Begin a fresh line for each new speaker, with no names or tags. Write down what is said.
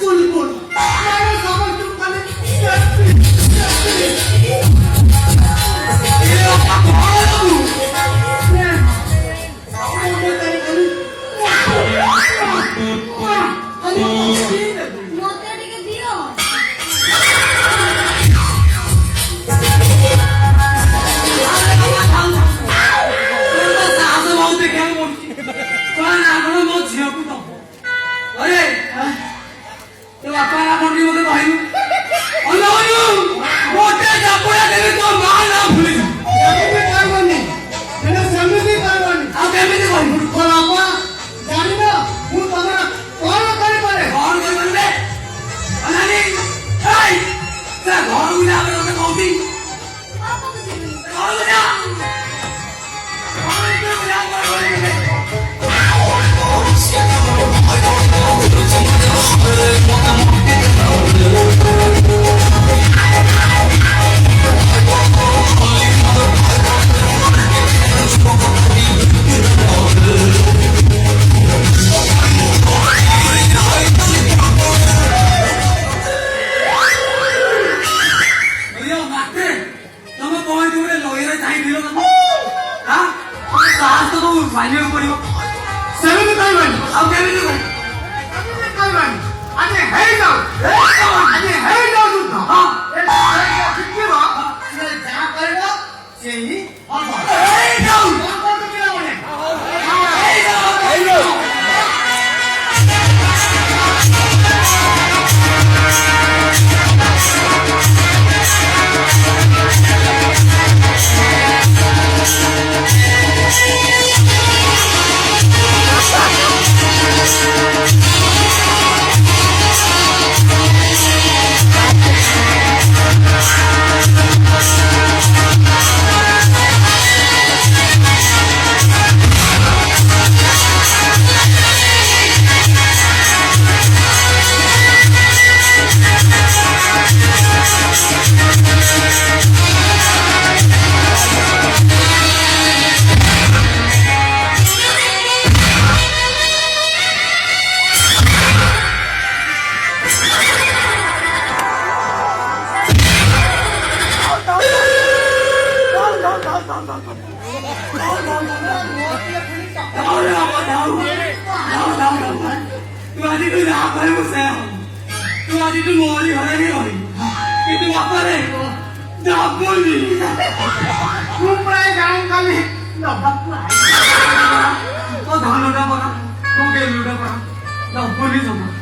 बुलबुल मैंने समझ तुम खाली ये आपका कौन है मैं तेरी खाली
মতে দিকে দিও
अरे तो अपना मुंडी मुझे भाई अल्लाह मोटे जापोया देवी तो मां ना भूली जापोया कारवानी मैंने समिति कारवानी आप कैसे भाई बोल आपा जानी ना वो तुम्हारा कौन करे बे अनानी हाय से घर में आवे तो कौती
पापा को दियो
घर में आ फाइनल पड़ियो सेवन काय बन अब केवे जो काय बन अरे हे जाओ अरे हे जाओ तू हां कितने बा से जा करेगा यही हे जाओ कौन तो मिला बोले हे जाओ Kau dah luda pernah, kau ke luda pernah, dah boleh sama.